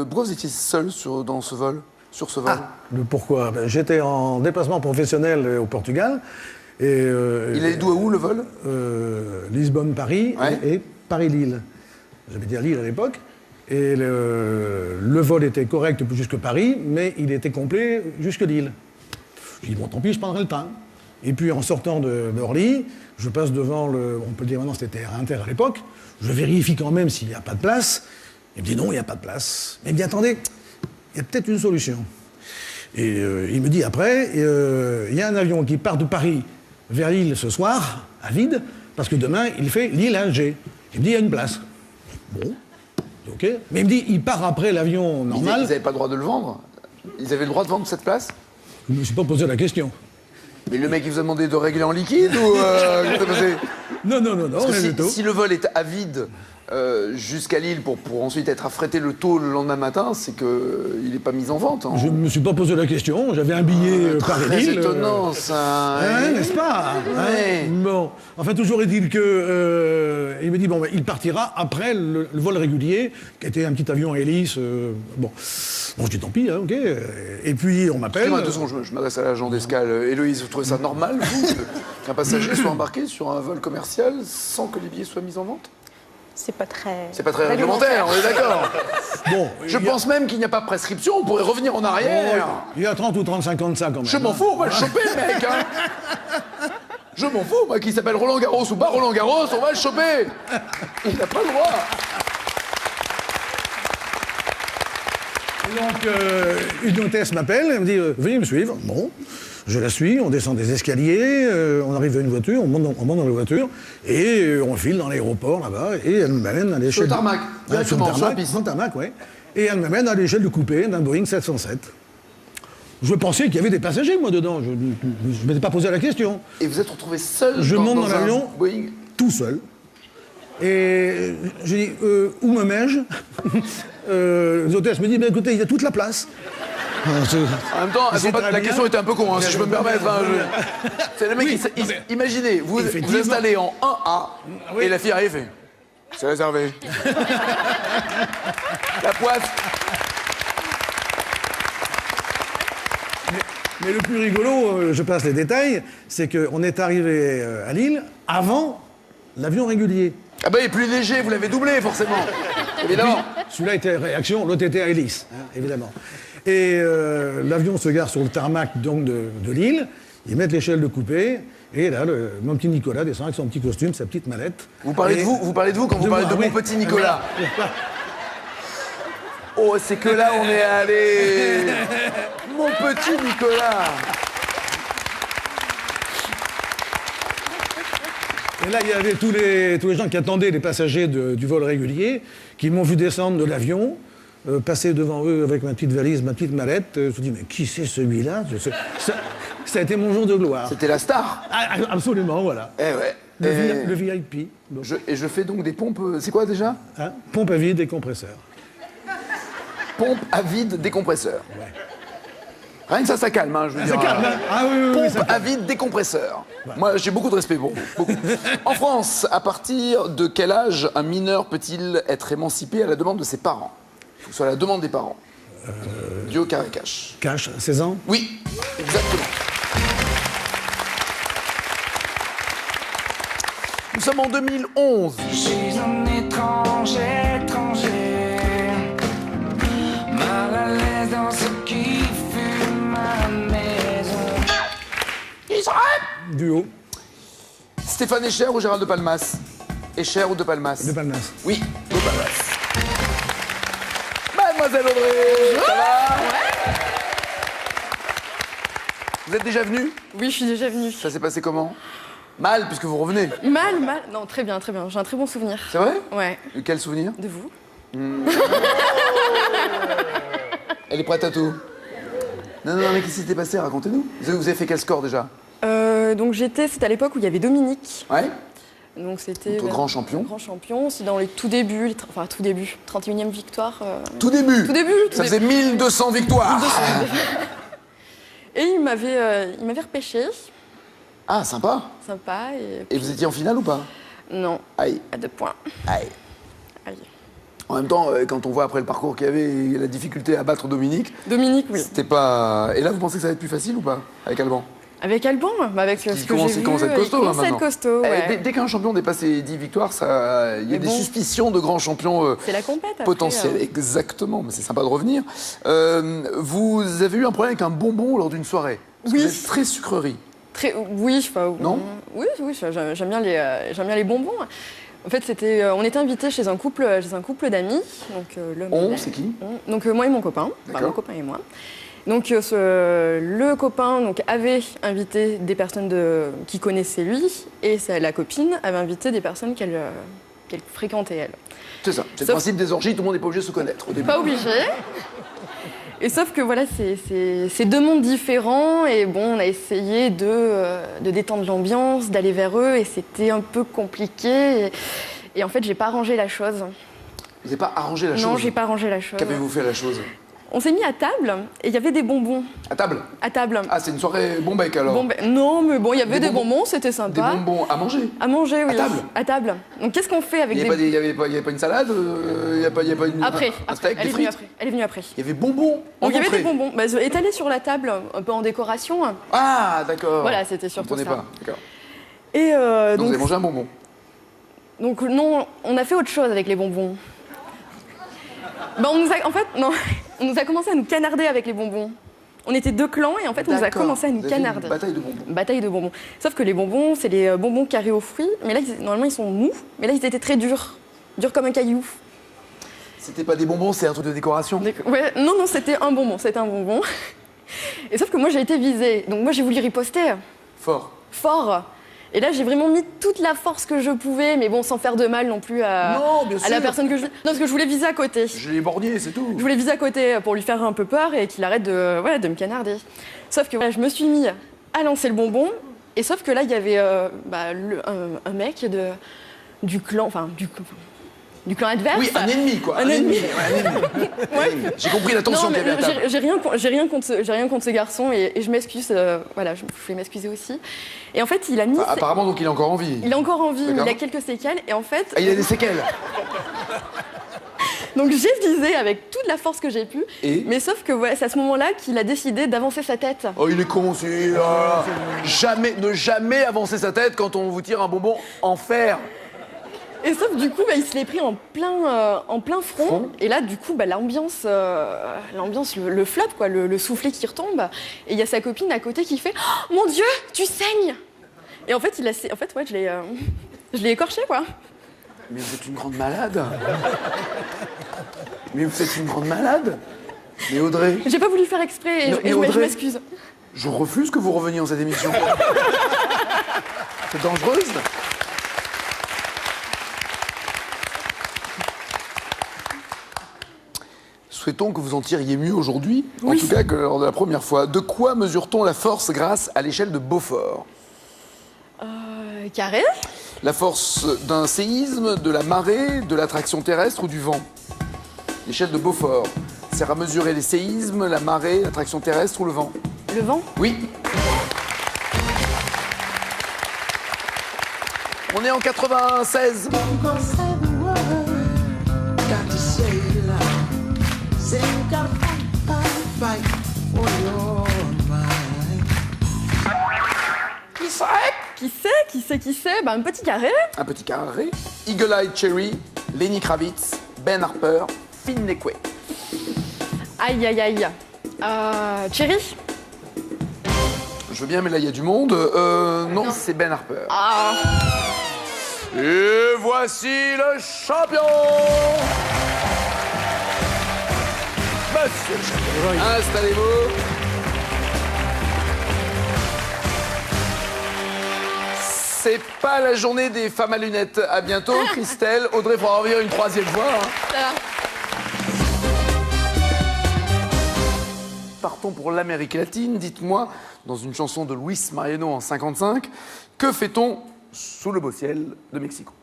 A: Pourquoi vous étiez seul sur ce vol?
I: Le pourquoi? J'étais en déplacement professionnel au Portugal. Et,
A: Il allait d'où à où le vol?
I: Lisbonne-Paris
A: Ouais.
I: et Paris-Lille. J'habitais à Lille à l'époque. Et le vol était correct jusque Paris, mais il était complet jusque Lille. J'ai dit, bon, tant pis, je prendrai le train. Et puis, en sortant d'Orly, je passe devant on peut dire maintenant c'était Air Inter à l'époque, je vérifie quand même s'il n'y a pas de place. Il me dit non, il n'y a pas de place. Mais il me dit, attendez, il y a peut-être une solution. Et il me dit après, il y a un avion qui part de Paris vers Lille ce soir, à vide, parce que demain, il fait Lille-Alger. Il me dit, il y a une place. Bon, ok. Mais il me dit, il part après l'avion
A: Ils
I: normal.
A: n'avaient pas le droit de le vendre? Ils avaient le droit de vendre cette place?
I: Je ne me suis pas posé la question.
A: Mais le mec, il vous a demandé de régler en liquide ou qu'est-ce qui s'est passé?
I: Non,
A: Parce que
I: rien du tout.
A: si le vol est à vide jusqu'à Lille pour ensuite être affrété le tôt le lendemain matin, c'est qu'il n'est pas mis en vente. Hein.
I: Je ne me suis pas posé la question. J'avais un billet
A: Très
I: Paris-Lille.
A: étonnant, ça.
I: Ouais, n'est-ce pas?
A: Ouais.
I: Bon, enfin, toujours est-il que il me dit bon, ben, il partira après le vol régulier, qui était un petit avion à hélice. Bon, je dis tant pis, hein, ok. Et puis on m'appelle.
A: Excusez-moi, 2 secondes, je m'adresse à l'agent d'escale. Héloïse, vous trouvez ça normal, vous, qu'un passager soit embarqué sur un vol commercial sans que les billets soient mis en vente?
G: C'est pas très...
A: C'est pas très réglementaire, on est d'accord.
I: Bon,
A: Je pense même qu'il n'y a pas de prescription, on pourrait revenir en arrière.
I: il y a 30 ou 35 ans de ça quand même.
A: Je m'en fous, on va le choper, le mec. Hein. Je m'en fous, moi, qui s'appelle Roland Garros ou pas Roland Garros, on va le choper. Il n'a pas le droit.
I: Et donc, une hôtesse m'appelle, elle me dit veuillez me suivre. Bon, je la suis, on descend des escaliers, on arrive à une voiture, on monte dans la voiture, et on file dans l'aéroport là-bas, et elle m'amène à l'échelle.
A: Sur le tarmac, directement, sur la piste.
I: Sur le tarmac, oui. Et elle m'amène à l'échelle de coupé d'un Boeing 707. Je pensais qu'il y avait des passagers, moi, dedans. Je ne m'étais pas posé la question.
A: Et vous êtes retrouvé seul
I: Je monte dans
A: un
I: l'avion,
A: Boeing.
I: tout seul. Et je dis, où me mets-je L'hôtesse me dit, écoutez, il y a toute la place.
A: En même temps, la question était un peu con, hein, si je peux me permettre. Hein, c'est le mec, imaginez, vous vous installez en 1A, et la fille arrive et fait c'est réservé. La poisse.
I: Mais le plus rigolo, je passe les détails, c'est qu'on est arrivé à Lille avant l'avion régulier.
A: Ah bah il est plus léger, vous l'avez doublé forcément. Évidemment.
I: Celui-là était réaction, l'autre était à hélice, hein, évidemment. Et l'avion se gare sur le tarmac donc, de Lille, ils mettent l'échelle de coupé, et là, mon petit Nicolas descend avec son petit costume, sa petite mallette.
A: Vous parlez de vous quand vous parlez de mon petit Nicolas. Oh, c'est que là on est allé. Mon petit Nicolas.
I: Et là, il y avait tous les gens qui attendaient les passagers du vol régulier, qui m'ont vu descendre de l'avion, passer devant eux avec ma petite valise, ma petite mallette. Je me suis dit, mais qui c'est celui-là ça a été mon jour de gloire.
A: C'était la star.
I: Ah, absolument, voilà.
A: Eh ouais.
I: Le VIP. Donc.
A: Et je fais donc des pompes. C'est quoi déjà?
I: Hein, pompe à vide et compresseur.
A: Pompe à vide décompresseur. Ouais. Rien que ça calme, hein, je veux dire.
I: Ça calme, hein. Ah oui,
A: pompe à vide décompresseur. Ouais. Moi, j'ai beaucoup de respect pour vous. Beaucoup. En France, à partir de quel âge un mineur peut-il être émancipé à la demande de ses parents? Il faut que ce soit à la demande des parents. Dio carré cash.
I: Cash, 16 ans?
A: Oui, exactement. Nous sommes en 2011.
H: Je suis un étranger, mal à l'aise dans ce qui fut ma maison.
I: Duo.
A: Stéphane Escher ou Gérald de Palmas? Escher ou de Palmas?
I: De Palmas.
A: Oui, de Palmas. Mademoiselle Audrey, ça va? Vous êtes déjà venue?
J: Oui, je suis déjà venue.
A: Ça s'est passé comment? Mal, puisque vous revenez.
J: Mal. Non, très bien. J'ai un très bon souvenir.
A: C'est vrai?
J: Ouais.
A: Quel souvenir?
J: De vous.
A: Elle est prête à tout. Non, mais qu'est-ce qui s'était passé? Racontez-nous. Vous avez fait quel score déjà?
J: Donc c'était à l'époque où il y avait Dominique.
A: Ouais.
J: Donc c'était...
A: Notre grand champion.
J: Grand champion. C'est dans les tout débuts, tout début. 31e victoire.
A: Tout début?
J: Tout début.
A: Ça faisait 1200 victoires.
J: Et il m'avait repêché.
A: Ah, sympa.
J: Sympa.
A: Et vous étiez en finale ou pas?
J: Non.
A: Aïe.
J: À 2 points.
A: Aïe.
J: Aïe.
A: En même temps, quand on voit après le parcours qu'il y avait et la difficulté à battre Dominique...
J: Dominique, oui.
A: C'était pas... Et là, vous pensez que ça va être plus facile ou pas? Avec Alban?
J: Avec Alban, avec ce que j'ai vu...
A: Il commence à être costaud,
J: maintenant.
A: maintenant.
J: Costaud, ouais.
A: Dès qu'un champion dépasse les 10 victoires, il y a des suspicions de grands champions
J: c'est la compète, après,
A: potentiels. Exactement, mais c'est sympa de revenir. Vous avez eu un problème avec un bonbon lors d'une soirée? Parce que vous êtes très sucrerie.
J: Oui,
A: non?
J: Oui, j'aime bien les bonbons. En fait, on était invités chez un couple d'amis. Donc
A: c'est qui?
J: Donc moi et mon copain. Enfin, mon copain et moi. Donc le copain avait invité des personnes qui connaissaient lui, et la copine avait invité des personnes qu'elle fréquentait elle.
A: C'est ça. C'est le principe des orgies. Tout le monde n'est pas obligé de se connaître au début.
J: Pas obligé. Et sauf que voilà, c'est deux mondes différents, et bon, on a essayé de détendre l'ambiance, d'aller vers eux, et c'était un peu compliqué. Et en fait, j'ai pas arrangé la chose.
A: Vous n'avez pas arrangé la chose?
J: Non, j'ai pas arrangé la chose.
A: Qu'avez-vous fait la chose?
J: On s'est mis à table, et il y avait des bonbons.
A: À table?
J: À table.
A: Ah, c'est une soirée bonbec alors?
J: Non, mais bon, il y avait des bonbons, c'était sympa.
A: Des bonbons à manger?
J: À manger, oui.
A: À table?
J: À table. Donc qu'est-ce qu'on fait avec
A: Il n'y avait pas une salade? Il n'y a pas une...
J: Après,
A: un steak,
J: elle
A: des
J: est venue
A: frites?
J: après. Elle est venue après.
A: Il y avait bonbons en
J: Donc il y avait
A: entrée.
J: des bonbons, étalés sur la table, un peu en décoration.
A: Ah, d'accord.
J: Voilà, c'était surtout ça.
A: Pas, d'accord.
J: Et
A: donc vous avez mangé un bonbon?
J: Donc non, on a fait autre chose avec les bonbons. On nous a commencé à nous canarder avec les bonbons. On était 2 clans et en fait, on nous a
A: D'accord.
J: commencé à nous
A: Vous avez une
J: canarder.
A: Bataille de bonbons.
J: Bataille de bonbons. Sauf que les bonbons, c'est les bonbons carrés aux fruits. Mais là, normalement, ils sont mous. Mais là, ils étaient très durs. Durs comme un caillou.
A: C'était pas des bonbons, c'est un truc de décoration.
J: Ouais, non, c'était un bonbon. C'était un bonbon. Et sauf que moi, j'ai été visée. Donc moi, j'ai voulu riposter.
A: Fort.
J: Fort. Et là, j'ai vraiment mis toute la force que je pouvais, mais bon, sans faire de mal non plus à la
A: sûr.
J: personne que je... Non, parce que je voulais viser à côté.
A: Je l'ai borgné, c'est tout.
J: Je voulais viser à côté pour lui faire un peu peur et qu'il arrête de me canarder. Sauf que voilà, je me suis mis à lancer le bonbon. Et sauf que là, il y avait un mec du clan, du clan adverse.
A: Oui, un ennemi, quoi.
J: Un ennemi.
A: Ouais, un ennemi. J'ai compris la tension
J: Non,
A: qu'il y
J: mais
A: avait à table.
J: j'ai rien contre ce garçon et je m'excuse. Voilà, je voulais m'excuser aussi. Et en fait, il a mis.
A: Enfin, apparemment, donc, il est encore en vie.
J: Il est encore en vie, mais
A: D'accord.
J: il a quelques séquelles. Et en fait.
A: Ah, il a des séquelles.
J: Donc j'ai visé avec toute la force que j'ai pu.
A: Et
J: mais sauf que ouais, c'est à ce moment-là qu'il a décidé d'avancer sa tête.
A: Oh, il est con, celui ne jamais avancer sa tête quand on vous tire un bonbon en fer.
J: Et sauf du coup, il se l'est pris en plein front. Et là, du coup, l'ambiance, le flop, quoi, le soufflet qui retombe. Et il y a sa copine à côté qui fait « Oh, mon Dieu, tu saignes !» Et en fait, je l'ai écorché, quoi.
A: Mais vous êtes une grande malade. Mais vous êtes une grande malade. Mais Audrey,
J: J'ai pas voulu faire exprès et
A: Non, mais
J: je
A: Audrey-
J: m'excuse.
A: je refuse que vous reveniez dans cette émission. C'est dangereuse. Souhaitons que vous en tiriez mieux aujourd'hui, en tout cas que lors de la première fois. De quoi mesure-t-on la force grâce à l'échelle de Beaufort?
J: Carré.
A: La force d'un séisme, de la marée, de l'attraction terrestre ou du vent? L'échelle de Beaufort sert à mesurer les séismes, la marée, l'attraction terrestre ou le vent?
J: Le vent.
A: Oui. On est en 96.
J: Qui c'est un petit carré.
A: Un petit carré. Eagle Eye Cherry, Lenny Kravitz, Ben Harper, Finn Nequay.
J: Aïe, aïe, aïe. Cherry.
A: Je veux bien, mais là, il y a du monde. Non, c'est Ben Harper.
J: Ah.
A: Et voici le champion! Monsieur le champion. Installez-vous. C'est pas la journée des femmes à lunettes. À bientôt, Christelle. Audrey, il faudra revenir une troisième fois. Hein. Partons pour l'Amérique latine. Dites-moi, dans une chanson de Luis Mariano en 55, que fait-on sous le beau ciel de Mexico?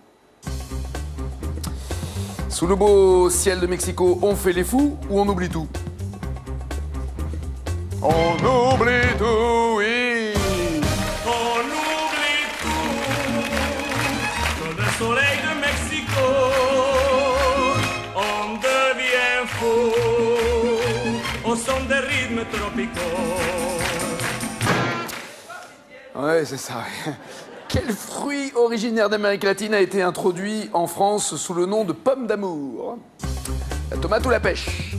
A: Sous le beau ciel de Mexico, on fait les fous ou on oublie tout? On oublie tout, oui.
H: On oublie tout sous le soleil de Mexico. On devient fou au son des rythmes tropicaux.
A: Ouais, c'est ça. Quel fruit originaire d'Amérique latine a été introduit en France sous le nom de pomme d'amour? La tomate ou la pêche?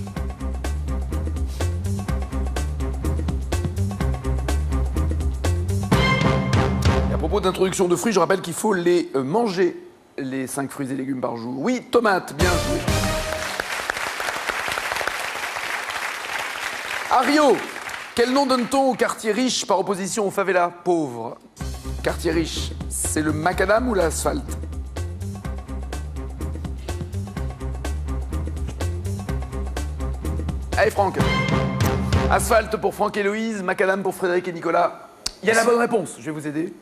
A: Et à propos d'introduction de fruits, je rappelle qu'il faut les manger, les 5 fruits et légumes par jour. Oui, tomate, bien joué. À Rio, quel nom donne-t-on au quartier riche par opposition aux favelas pauvres? Quartier riche, c'est le macadam ou l'asphalte? Allez Franck. Asphalte pour Franck et Héloïse, macadam pour Frédéric et Nicolas. Il y a la bonne réponse, je vais vous aider.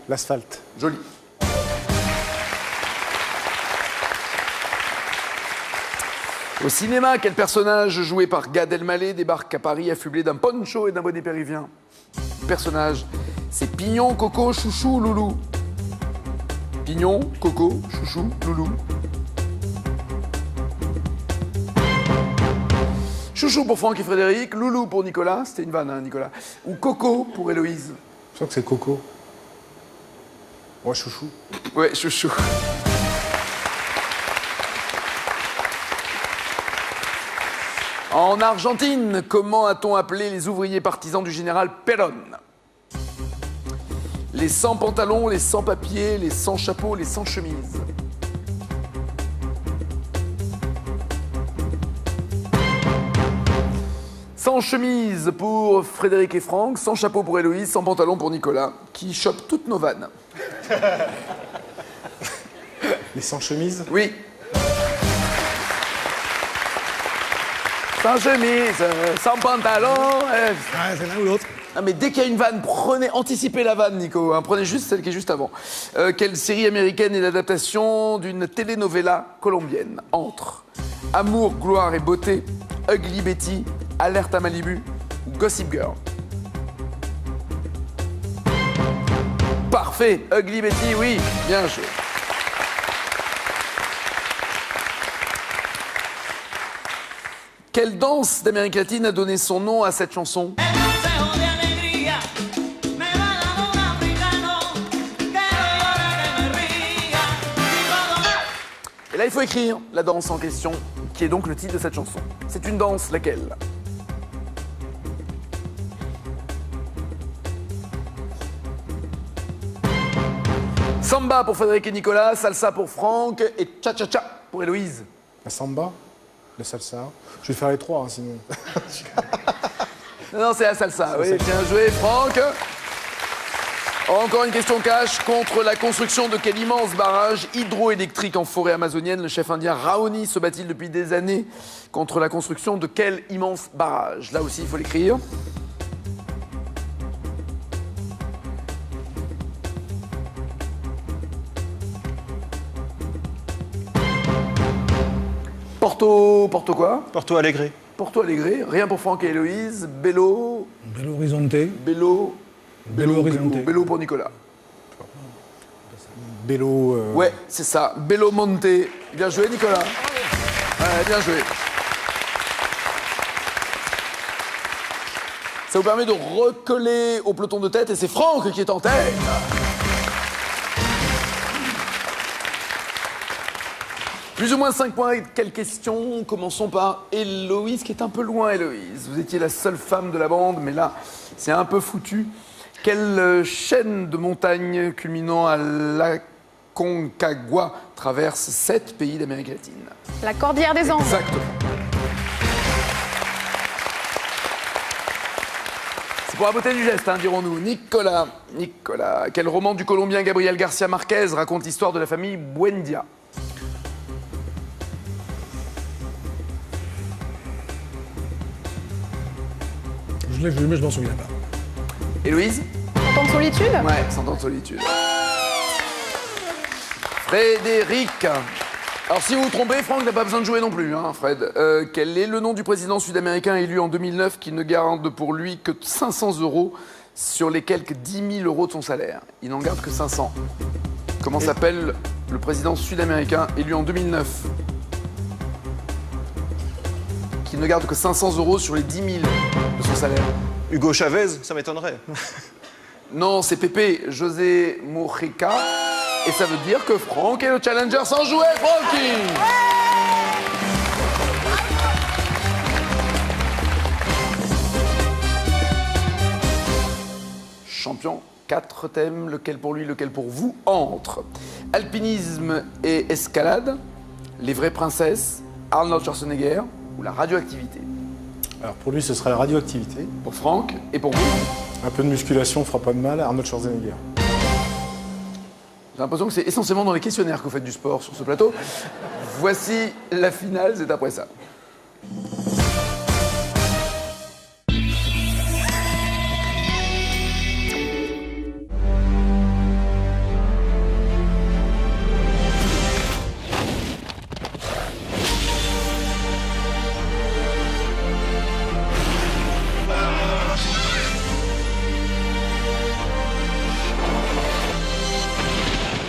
B: L'asphalte.
A: Joli. Au cinéma, quel personnage joué par Gad Elmaleh débarque à Paris affublé d'un poncho et d'un bonnet péruvien? Personnage, c'est Pignon, Coco, Chouchou, Loulou. Pignon, Coco, Chouchou, Loulou. Chouchou pour Franck et Frédéric, Loulou pour Nicolas, c'était une vanne, hein, Nicolas. Ou Coco pour Héloïse.
B: Je crois que c'est Coco. Ouais, chouchou.
A: Ouais, Chouchou. En Argentine, comment a-t-on appelé les ouvriers partisans du général Perón? Les sans pantalons, les sans papiers, les sans chapeau, les sans chemise. Sans chemise pour Frédéric et Franck, sans chapeau pour Héloïse, sans pantalon pour Nicolas, qui chope toutes nos vannes.
B: Les sans chemise?
A: Oui. Sans chemise, sans pantalon.
I: Ah, c'est l'un ou l'autre.
A: Ah, mais dès qu'il y a une vanne, anticipez la vanne, Nico. Hein, prenez juste celle qui est juste avant. Quelle série américaine est l'adaptation d'une telenovela colombienne? Entre Amour, gloire et beauté, Ugly Betty, Alerte à Malibu ou Gossip Girl? Parfait, Ugly Betty, oui, bien joué. Quelle danse d'Amérique latine a donné son nom à cette chanson? Et là, il faut écrire la danse en question, qui est donc le titre de cette chanson. C'est une danse, laquelle? Samba pour Frédéric et Nicolas, salsa pour Franck et cha-cha-cha pour Héloïse.
B: La samba? La salsa? Je vais faire les trois, hein, sinon.
A: Non, c'est la salsa. Oui, bien joué, Franck. Encore une question cash. Contre la construction de quel immense barrage hydroélectrique en forêt amazonienne, le chef indien Raoni se bat-il depuis des années contre la construction de quel immense barrage? Là aussi, il faut l'écrire. Porto quoi?
F: Porto Alegre.
A: Porto Alegre, rien pour Franck et Héloïse. Bello
I: Horizonte.
A: Belo
I: Horizonte.
A: Bello pour Nicolas.
B: Bello.
A: Ouais, c'est ça. Bello Monte. Bien joué, Nicolas. Ouais, bien joué. Ça vous permet de recoller au peloton de tête et c'est Franck qui est en tête. Plus ou moins 5 points. Quelle question? Commençons par Héloïse, qui est un peu loin, Héloïse. Vous étiez la seule femme de la bande, mais là, c'est un peu foutu. Quelle chaîne de montagnes culminant à l'Aconcagua traverse 7 pays d'Amérique latine?
G: La Cordillère des Andes.
A: Exactement. C'est pour la beauté du geste, hein, dirons-nous. Nicolas, quel roman du Colombien Gabriel Garcia Marquez raconte l'histoire de la famille Buendia?
I: Je l'ai vu, mais je m'en souviens pas.
A: Héloïse?
G: 100 ans de solitude.
A: Ouais, 100 ans de solitude. Frédéric. Alors si vous vous trompez, Franck n'a pas besoin de jouer non plus, hein, Fred. Quel est le nom du président sud-américain élu en 2009 qui ne garde pour lui que 500 € sur les quelques 10 000 € de son salaire? Il n'en garde que 500. Comment s'appelle le président sud-américain élu en 2009 qui ne garde que 500 € sur les 10 000 de son salaire?
F: Hugo Chavez, ça m'étonnerait.
A: Non, c'est Pépé, José Mojica. Et ça veut dire que Franck est le challenger sans jouer, Francky! Champion, 4 thèmes, lequel pour lui, lequel pour vous, entre alpinisme et escalade, les vraies princesses, Arnold Schwarzenegger ou la radioactivité?
B: Alors pour lui, ce sera la radioactivité.
A: Pour Franck et pour vous?
B: Un peu de musculation fera pas de mal. Arnold Schwarzenegger.
A: J'ai l'impression que c'est essentiellement dans les questionnaires que vous faites du sport sur ce plateau. Voici la finale, c'est après ça.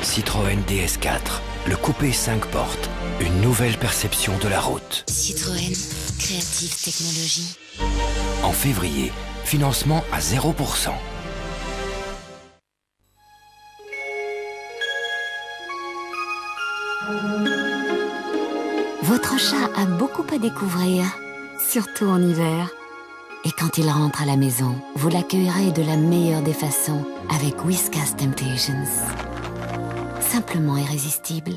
K: Citroën DS4, le coupé 5 portes, une nouvelle perception de la route.
L: Citroën, créative technologie.
K: En février, financement à 0%.
L: Votre chat a beaucoup à découvrir. surtout en hiver. Et quand il rentre à la maison, vous l'accueillerez de la meilleure des façons avec Whiskas Temptations. Simplement irrésistible.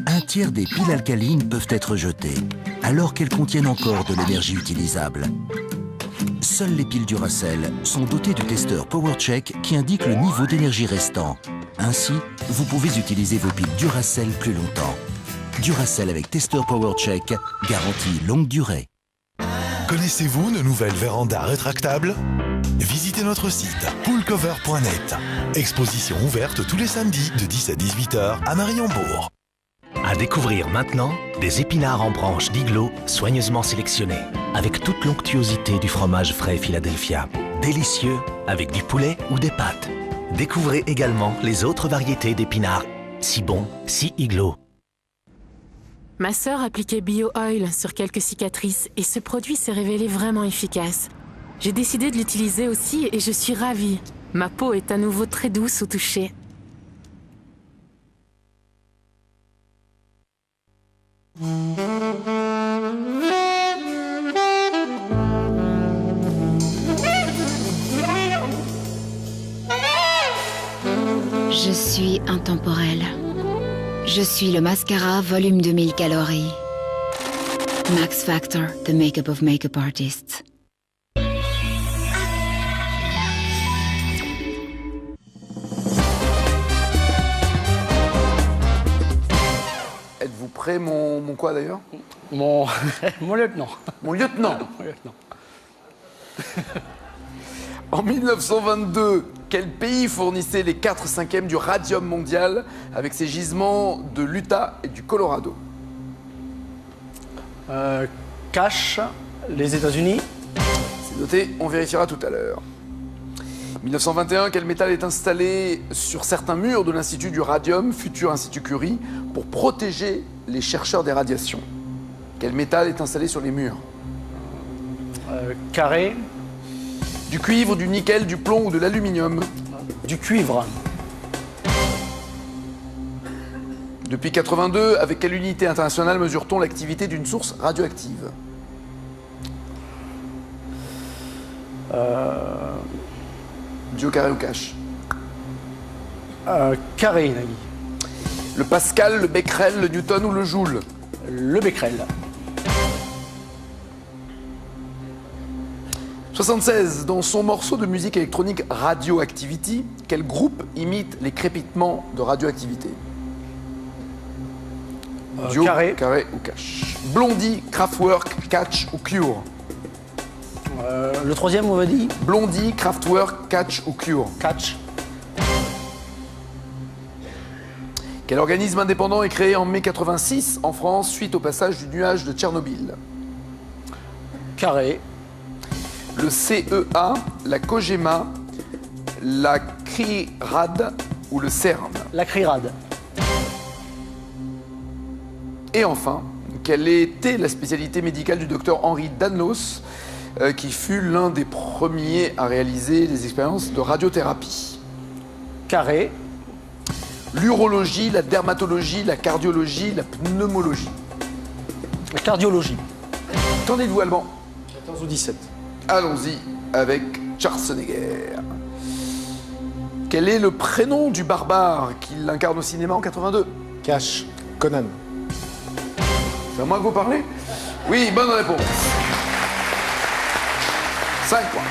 M: Un tiers des piles alcalines peuvent être jetées, alors qu'elles contiennent encore de l'énergie utilisable. Seules les piles Duracell sont dotées du testeur PowerCheck qui indique le niveau d'énergie restant. Ainsi, vous pouvez utiliser vos piles Duracell plus longtemps. Duracell avec testeur PowerCheck, garantie longue durée.
N: Connaissez-vous nos nouvelles vérandas rétractables? Visitez notre site poolcover.net. Exposition ouverte tous les samedis de 10 à 18h à Mariembourg.
O: À découvrir maintenant, des épinards en branches d'Iglo soigneusement sélectionnés, avec toute l'onctuosité du fromage frais Philadelphia. Délicieux, avec du poulet ou des pâtes. Découvrez également les autres variétés d'épinards, si bons, si Iglo.
P: Ma sœur appliquait Bio Oil sur quelques cicatrices et ce produit s'est révélé vraiment efficace. J'ai décidé de l'utiliser aussi et je suis ravie. Ma peau est à nouveau très douce au toucher.
L: Je suis intemporelle. Je suis le mascara volume 2000 calories. Max Factor, the makeup of makeup artists.
A: Êtes-vous prêt, mon quoi d'ailleurs?
C: Mon lieutenant.
A: Mon lieutenant.
C: Mon lieutenant.
A: En 1922, quel pays fournissait les 4/5 du radium mondial avec ses gisements de l'Utah et du Colorado?
C: Cash, les États-Unis.
A: C'est noté, on vérifiera tout à l'heure. 1921, quel métal est installé sur certains murs de l'Institut du Radium, futur Institut Curie, pour protéger les chercheurs des radiations? Quel métal est installé sur les murs?
C: Carré.
A: Du cuivre, du nickel, du plomb ou de l'aluminium?
C: Du cuivre.
A: Depuis 82, avec quelle unité internationale mesure-t-on l'activité d'une source radioactive? Dio, carré ou cash?
C: Carré, Nagui.
A: Le Pascal, le Becquerel, le Newton ou le Joule?
C: Le Becquerel.
A: 76. Dans son morceau de musique électronique Radioactivity, quel groupe imite les crépitements de radioactivité? Dio,
C: Carré.
A: Carré ou cash? Blondie, Kraftwerk, Catch ou Cure?
C: Le troisième, on va dire?
A: Blondie, Kraftwerk, Catch ou Cure?
C: Catch.
A: Quel organisme indépendant est créé en mai 86 en France suite au passage du nuage de Tchernobyl?
C: Carré.
A: Le CEA, la COGEMA, la CRIRAD ou le CERN?
C: La CRIRAD.
A: Et enfin, quelle était la spécialité médicale du docteur Henri Danlos, qui fut l'un des premiers à réaliser des expériences de radiothérapie?
C: Carré.
A: L'urologie, la dermatologie, la cardiologie, la pneumologie?
C: La cardiologie.
A: Qu'en dites-vous, Alban?
C: 14 ou 17.
A: Allons-y avec Schwarzenegger. Quel est le prénom du barbare qui l'incarne au cinéma en 82?
B: Cash. Conan.
A: C'est à moi que vous parlez? Oui, bonne réponse. 5 points.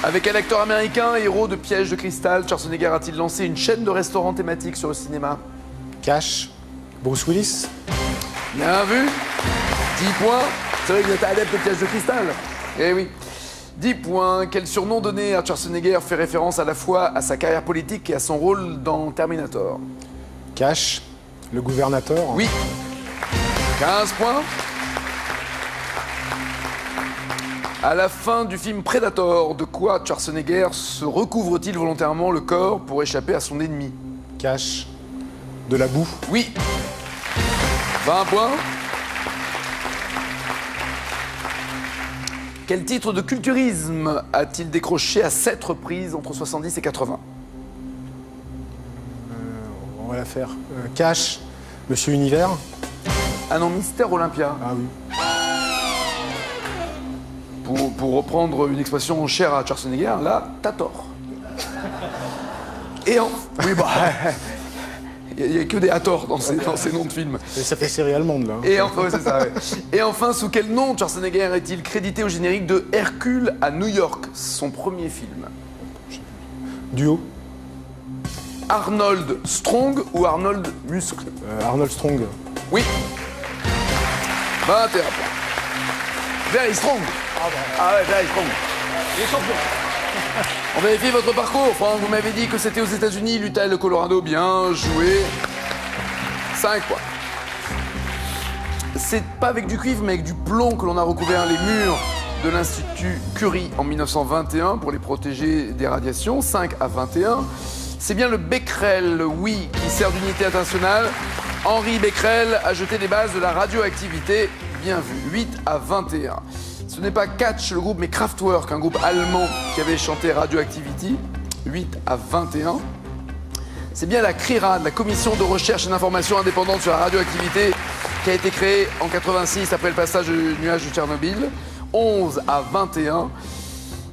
A: Avec quel acteur américain, héros de Piège de cristal, Schwarzenegger a-t-il lancé une chaîne de restaurants thématiques sur le cinéma?
B: Cash. Bruce Willis.
A: Bien vu. 10 points. C'est vrai que vous êtes adepte de Piège de cristal. Eh oui. 10 points. Quel surnom donné à Schwarzenegger fait référence à la fois à sa carrière politique et à son rôle dans Terminator?
B: Cash. Le gouvernateur.
A: Oui. 15 points. À la fin du film Predator, de quoi Schwarzenegger se recouvre-t-il volontairement le corps pour échapper à son ennemi?
B: Cash. De la boue.
A: Oui. 20 points. Quel titre de culturisme a-t-il décroché à 7 reprises entre 70 et 80?
B: On va la faire. Cash. Monsieur Univers.
A: Ah non, Mister Olympia.
B: Ah oui.
A: Pour reprendre une expression chère à Schwarzenegger, là, t'as tort. Et oui, bah... Il n'y a que des à tort dans ces noms de films.
B: Et ça fait série allemande, là.
A: Et enfin, ouais, c'est ça, ouais. Et enfin, sous quel nom Schwarzenegger est-il crédité au générique de Hercule à New York, son premier film?
B: Duo.
A: Arnold Strong ou Arnold Muscle?
B: Arnold Strong.
A: Oui. 21 points. Very Strong. Ah ouais, Very Strong.
C: Les champions.
A: On vérifie votre parcours, Franck. Vous m'avez dit que c'était aux États-Unis, l'Utah et le Colorado. Bien joué. 5 points. C'est pas avec du cuivre, mais avec du plomb que l'on a recouvert les murs de l'Institut Curie en 1921 pour les protéger des radiations. 5 à 21. C'est bien le Becquerel, oui, qui sert d'unité internationale. Henri Becquerel a jeté les bases de la radioactivité. Bien vu. 8 à 21. Ce n'est pas Catch, le groupe, mais Kraftwerk, un groupe allemand qui avait chanté Radioactivity. 8 à 21. C'est bien la CRIRAD, la Commission de recherche et d'information indépendante sur la radioactivité, qui a été créée en 86 après le passage du nuage de Tchernobyl. 11 à 21.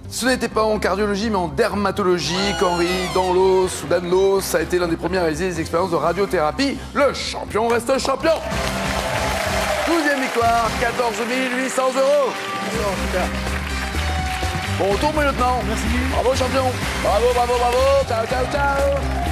A: Ce n'était pas en cardiologie, mais en dermatologie qu'Henri Danlos ou Danlos a été l'un des premiers à réaliser des expériences de radiothérapie. Le champion reste champion. 12e victoire, 14 800 €. Bon retour, mon lieutenant.
C: Merci.
A: Bravo, champion. Bravo, bravo, bravo. Ciao, ciao, ciao.